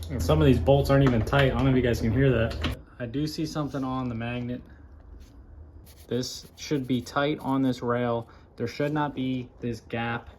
And some of these bolts aren't even tight. I don't know if you guys can hear that. I do see something on the magnet. This should be tight on this rail. There should not be this gap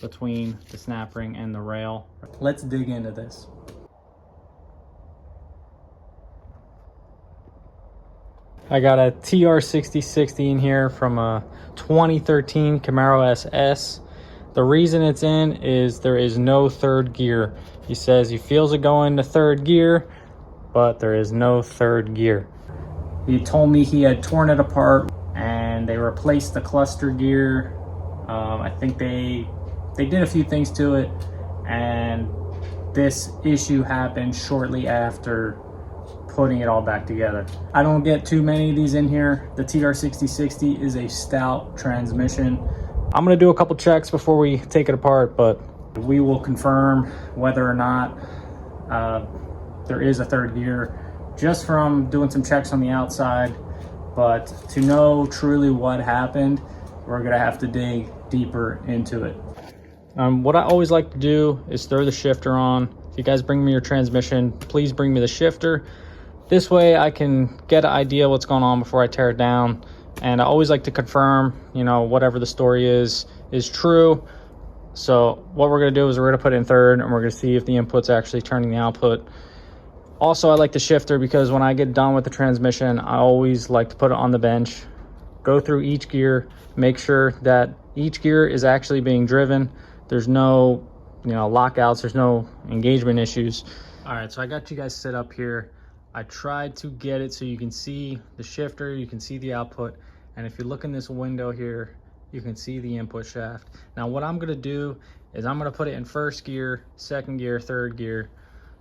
between the snap ring and the rail. Let's dig into this. I got a TR6060 in here from a 2013 Camaro SS. The reason it's in is there is no third gear. He says he feels it going to third gear, but there is no third gear. He told me he had torn it apart and they replaced the cluster gear. I think they did a few things to it, and this issue happened shortly after putting it all back together. I don't get too many of these in here. The TR6060 is a stout transmission. I'm gonna do a couple checks before we take it apart, but we will confirm whether or not there is a third gear just from doing some checks on the outside. But to know truly what happened, we're gonna have to dig deeper into it. What I always like to do is throw the shifter on. If you guys bring me your transmission, please bring me the shifter. This way I can get an idea what's going on before I tear it down. And I always like to confirm, you know, whatever the story is true. So what we're gonna do is we're gonna put it in third and we're gonna see if the input's actually turning the output. Also, I like the shifter because when I get done with the transmission, I always like to put it on the bench, go through each gear, make sure that each gear is actually being driven. There's no, you know, lockouts, there's no engagement issues. All right, so I got you guys set up here. I tried to get it so you can see the shifter, you can see the output, and if you look in this window here, you can see the input shaft. Now what I'm gonna do is I'm gonna put it in first gear, second gear, third gear,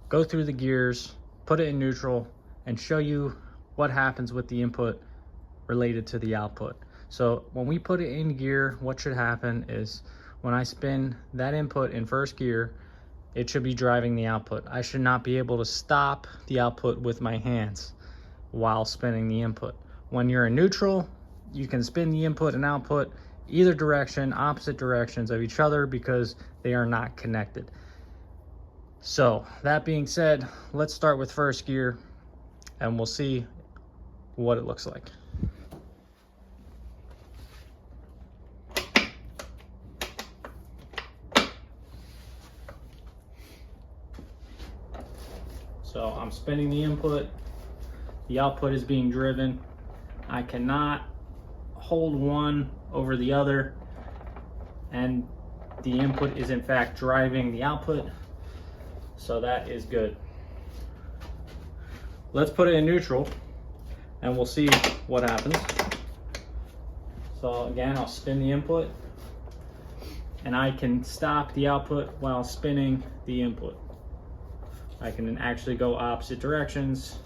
go through the gears, put it in neutral, and show you what happens with the input related to the output. So when we put it in gear, what should happen is when I spin that input in first gear, it should be driving the output. I should not be able to stop the output with my hands while spinning the input. When you're in neutral, you can spin the input and output either direction, opposite directions of each other, because they are not connected. So that being said, let's start with first gear and we'll see what it looks like. So I'm spinning the input, the output is being driven. I cannot hold one over the other, and the input is in fact driving the output, so that is good. Let's put it in neutral and we'll see what happens. So again, I'll spin the input and I can stop the output while spinning the input. I can actually go opposite directions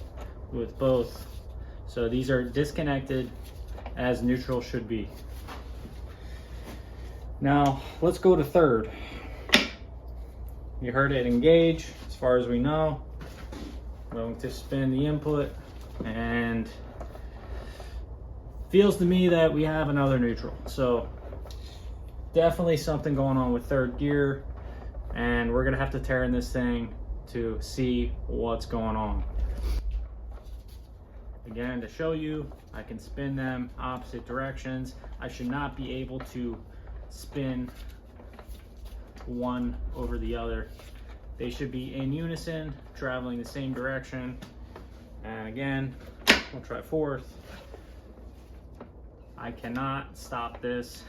with both. So these are disconnected as neutral should be. Now let's go to third. You heard it engage, as far as we know. I'm going to spin the input and feels to me that we have another neutral. So definitely something going on with third gear, and we're gonna have to tear in this thing to see what's going on. Again, to show you, I can spin them opposite directions. I should not be able to spin one over the other. They should be in unison, traveling the same direction. And again, we'll try fourth. I cannot stop this.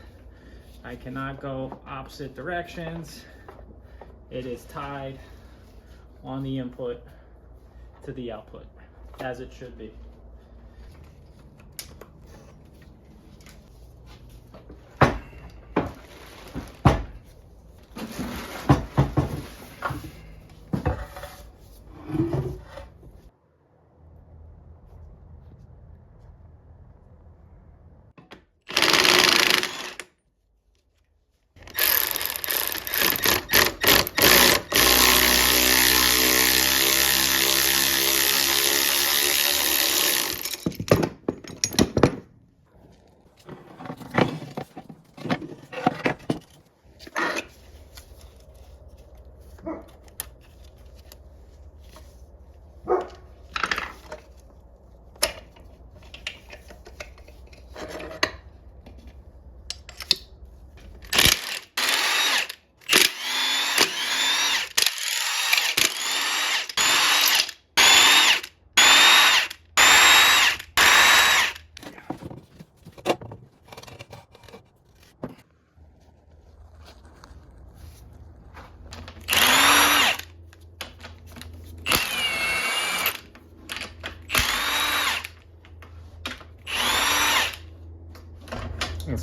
I cannot go opposite directions. It is tied on the input to the output, as it should be.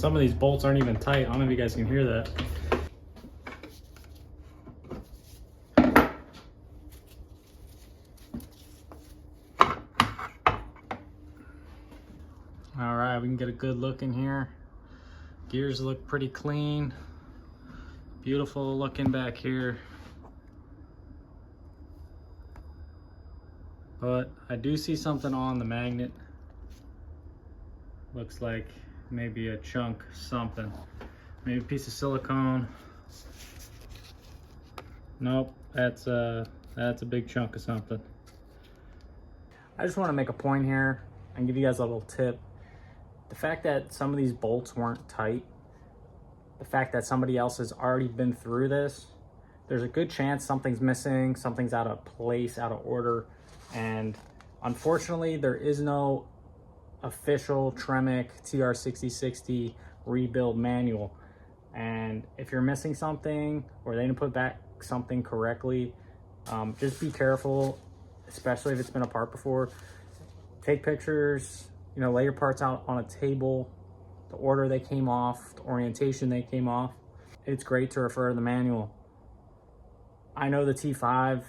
some of these bolts aren't even tight. I don't know if you guys can hear that. All right, we can get a good look in here. Gears look pretty clean. Beautiful looking back here. But I do see something on the magnet. Looks like maybe a chunk, something. Maybe a piece of silicone. Nope, that's a big chunk of something. I just want to make a point here and give you guys a little tip. The fact that some of these bolts weren't tight, the fact that somebody else has already been through this, there's a good chance something's missing, something's out of place, out of order. And unfortunately, there is no official Tremec TR6060 rebuild manual. And if you're missing something or they didn't put back something correctly, just be careful, especially if it's been apart before. Take pictures, you know, lay your parts out on a table, the order they came off, the orientation they came off. It's great to refer to the manual. I know the T5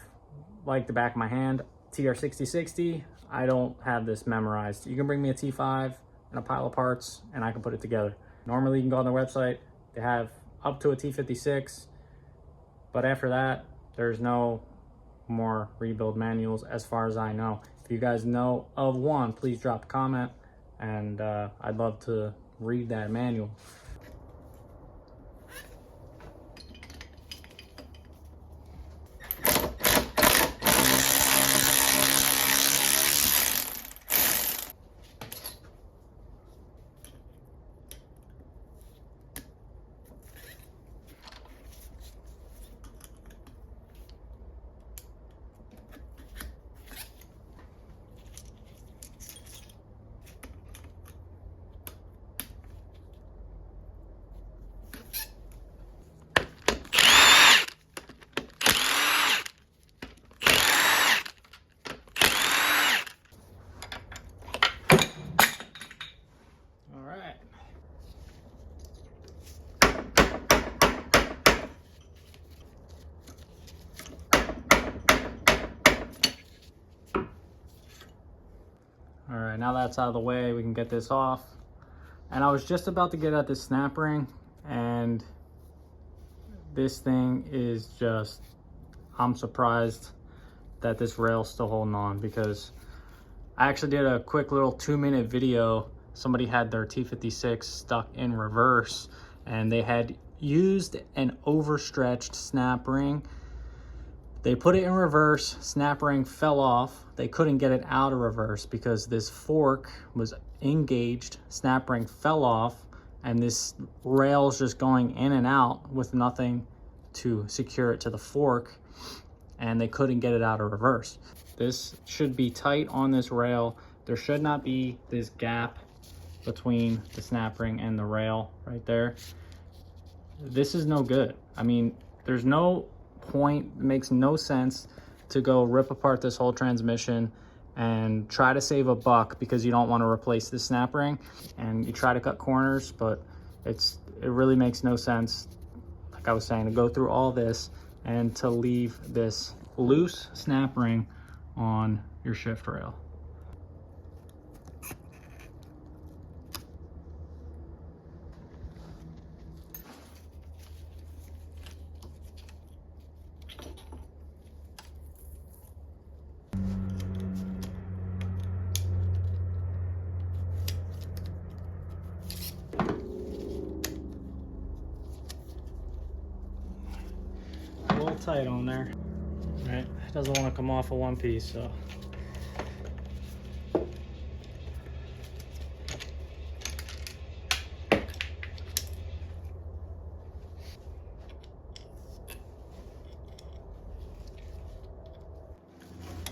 like the back of my hand. TR6060, I don't have this memorized. You can bring me a T5 and a pile of parts and I can put it together. Normally you can go on their website, they have up to a T56, but after that, there's no more rebuild manuals as far as I know. If you guys know of one, please drop a comment and I'd love to read that manual. All right, now that's out of the way, we can get this off. And I was just about to get at this snap ring, and this thing is just, I'm surprised that this rail's still holding on, because I actually did a quick little 2-minute video. Somebody had their T56 stuck in reverse, and they had used an overstretched snap ring. They put it in reverse, snap ring fell off. They couldn't get it out of reverse because this fork was engaged, snap ring fell off, and this rail's just going in and out with nothing to secure it to the fork, and they couldn't get it out of reverse. This should be tight on this rail. There should not be this gap between the snap ring and the rail right there. This is no good. I mean, there's no point, it makes no sense to go rip apart this whole transmission and try to save a buck because you don't want to replace the snap ring, and you try to cut corners, but it really makes no sense, like I was saying, to go through all this and to leave this loose snap ring on your shift rail. A little tight on there. All right, it doesn't want to come off of one piece, so.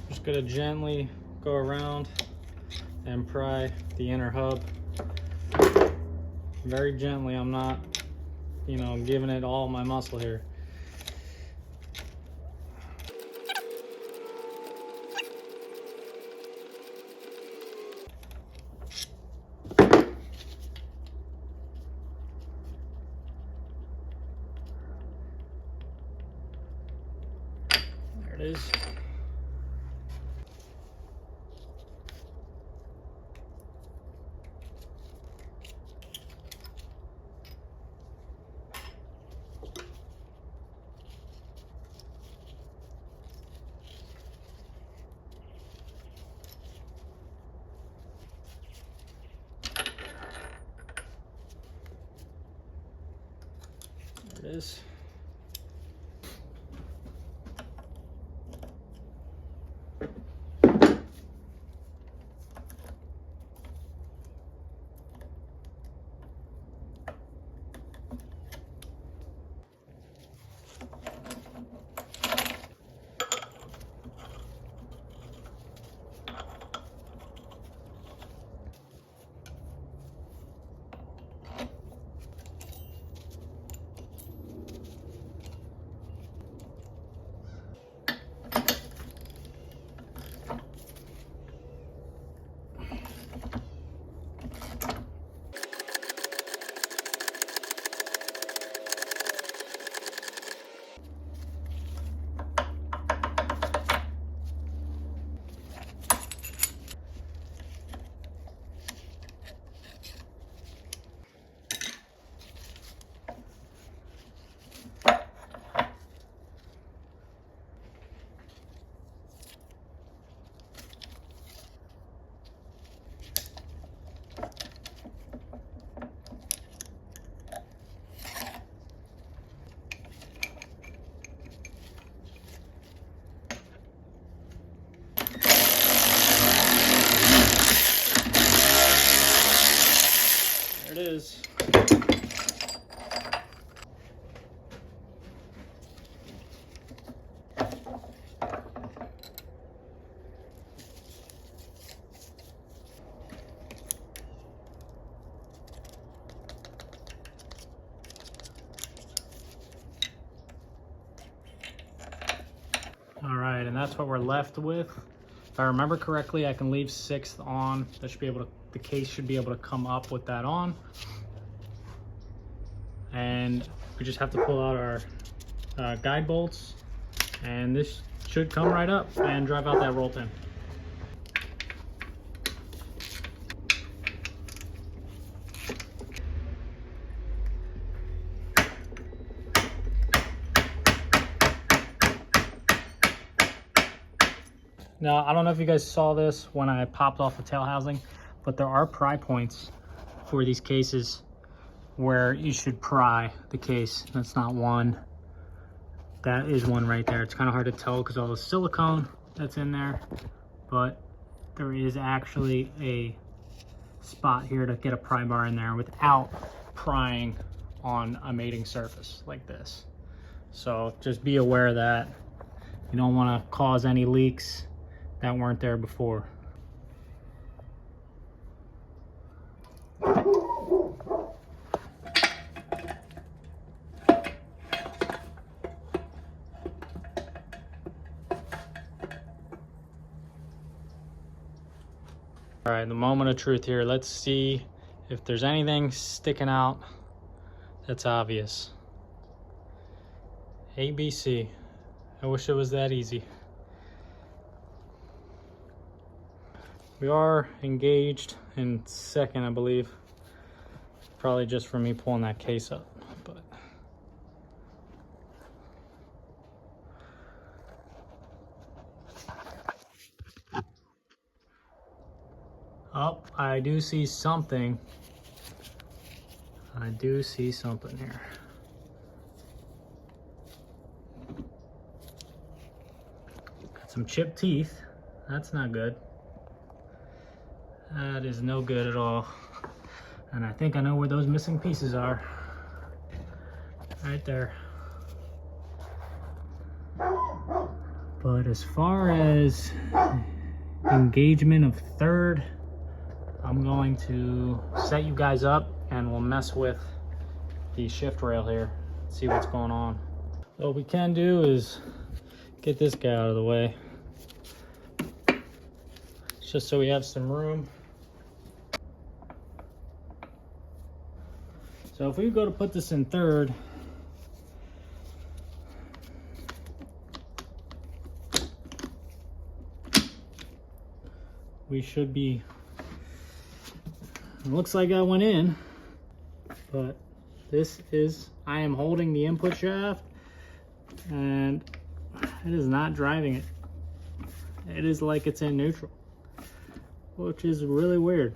Just gonna gently go around and pry the inner hub. Very gently, I'm not, you know, giving it all my muscle here. is. There it is. All right, and that's what we're left with. If I remember correctly, I can leave 6th on. That should be able to, the case should be able to come up with that on. And we just have to pull out our guide bolts, and this should come right up and drive out that roll pin. Now, I don't know if you guys saw this when I popped off the tail housing, but there are pry points for these cases where you should pry the case. That's not one. That is one right there. It's kind of hard to tell because all the silicone that's in there, but there is actually a spot here to get a pry bar in there without prying on a mating surface like this. So just be aware of that. You don't want to cause any leaks that weren't there before. All right, the moment of truth here. Let's see if there's anything sticking out that's obvious. ABC. I wish it was that easy. We are engaged in 2nd, I believe. Probably just for me pulling that case up, but. Oh, I do see something. I do see something here. Got some chipped teeth. That's not good. That is no good at all. And I think I know where those missing pieces are. Right there. But as far as engagement of 3rd, I'm going to set you guys up and we'll mess with the shift rail here, see what's going on. What we can do is get this guy out of the way. It's just so we have some room. So if we go to put this in 3rd, we should be, it looks like I went in, but this is, I am holding the input shaft and it is not driving it. It is like it's in neutral, which is really weird.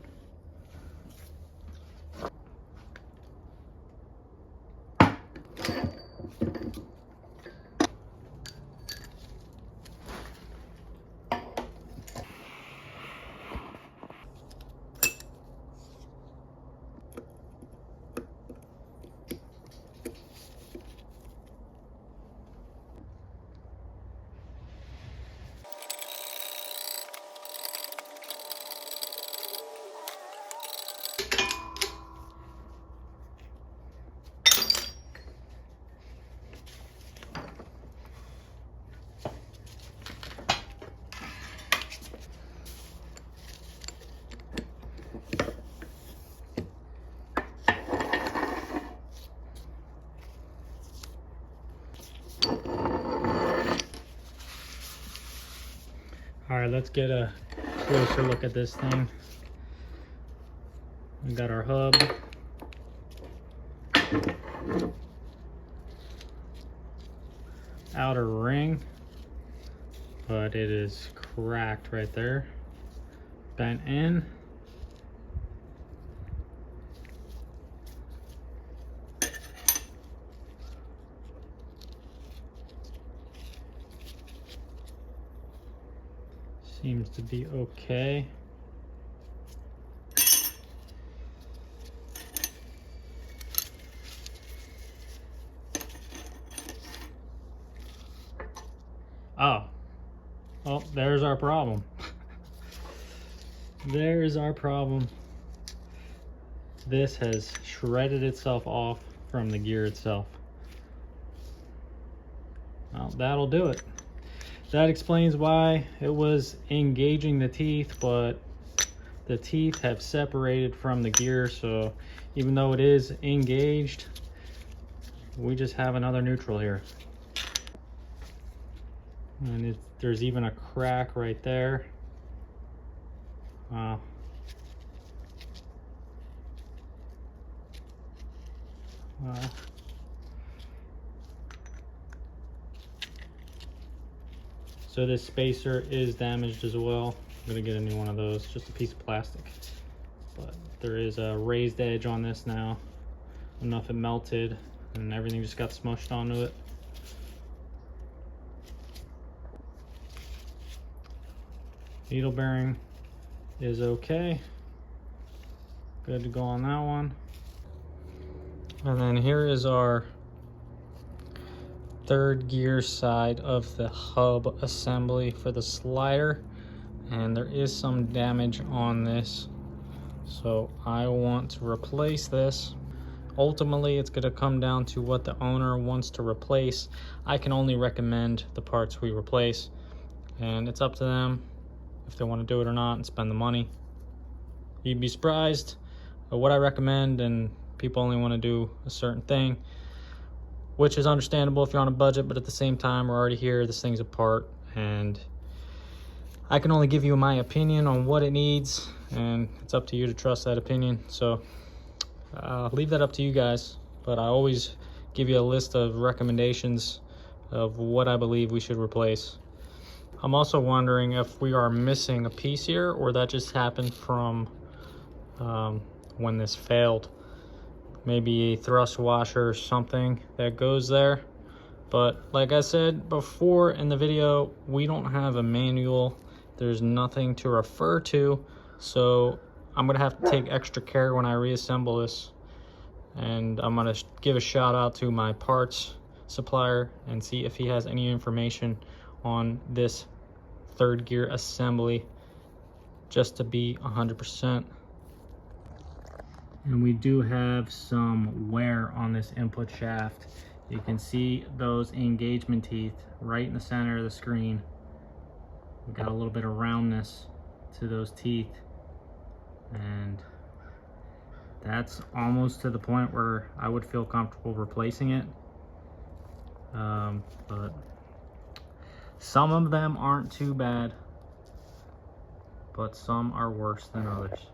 All right, let's get a closer look at this thing. We got our hub. Outer ring, but it is cracked right there. Bent in. Seems to be okay. Oh, well, there's our problem. There's our problem. This has shredded itself off from the gear itself. Well, that'll do it. That explains why it was engaging the teeth, but the teeth have separated from the gear, so even though it is engaged, we just have another neutral here. And there's even a crack right there. Wow. Wow. So this spacer is damaged as well. I'm gonna get a new one of those, just a piece of plastic. But there is a raised edge on this now. Enough it melted and everything just got smushed onto it. Needle bearing is okay. Good to go on that one. And then here is our third gear side of the hub assembly for the slider, and there is some damage on this, so I want to replace this. Ultimately, it's going to come down to what the owner wants to replace. I can only recommend the parts we replace, and it's up to them if they want to do it or not and spend the money. You'd be surprised at what I recommend, and people only want to do a certain thing, which is understandable if you're on a budget, but at the same time, we're already here, this thing's apart, and I can only give you my opinion on what it needs, and it's up to you to trust that opinion. So I'll leave that up to you guys, but I always give you a list of recommendations of what I believe we should replace. I'm also wondering if we are missing a piece here, or that just happened from when this failed. Maybe a thrust washer or something that goes there. But like I said before in the video, we don't have a manual. There's nothing to refer to, so I'm gonna have to take extra care when I reassemble this. And I'm gonna give a shout out to my parts supplier and see if he has any information on this third gear assembly, just to be 100%. And we do have some wear on this input shaft. You can see those engagement teeth right in the center of the screen. We've got a little bit of roundness to those teeth, and that's almost to the point where I would feel comfortable replacing it. But some of them aren't too bad, but some are worse than others.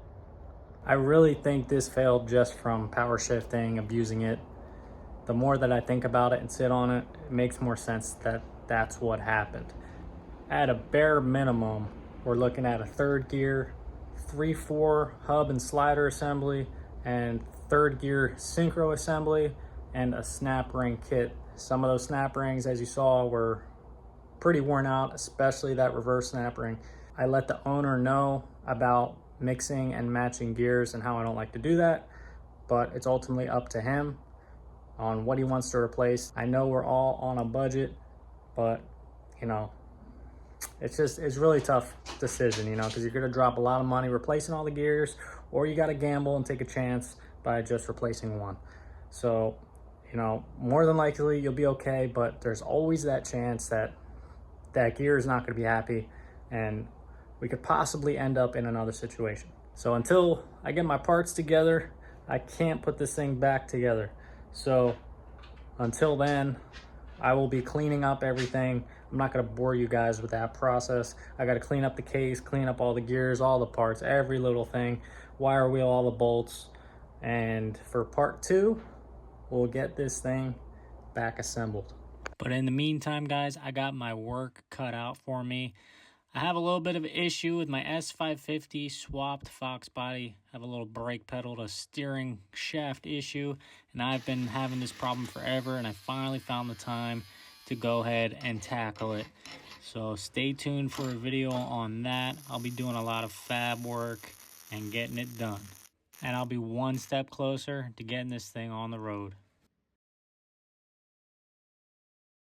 I really think this failed just from power shifting, abusing it. The more that I think about it and sit on it, it makes more sense that that's what happened. At a bare minimum, we're looking at a third gear 3/4 hub and slider assembly, and third gear synchro assembly, and a snap ring kit. Some of those snap rings, as you saw, were pretty worn out, especially that reverse snap ring. I let the owner know about mixing and matching gears and how I don't like to do that, but it's ultimately up to him on what he wants to replace. I know we're all on a budget, but you know, it's really tough decision, you know, because you're gonna drop a lot of money replacing all the gears, or you gotta gamble and take a chance by just replacing one. So, you know, more than likely you'll be okay, but there's always that chance that that gear is not gonna be happy, and we could possibly end up in another situation. So until I get my parts together, I can't put this thing back together. So until then, I will be cleaning up everything. I'm not gonna bore you guys with that process. I gotta clean up the case, clean up all the gears, all the parts, every little thing, wire wheel, all the bolts. And for part 2, we'll get this thing back assembled. But in the meantime, guys, I got my work cut out for me. I have a little bit of an issue with my S550 swapped Fox body. I have a little brake pedal to steering shaft issue, and I've been having this problem forever, and I finally found the time to go ahead and tackle it. So stay tuned for a video on that. I'll be doing a lot of fab work and getting it done. And I'll be one step closer to getting this thing on the road.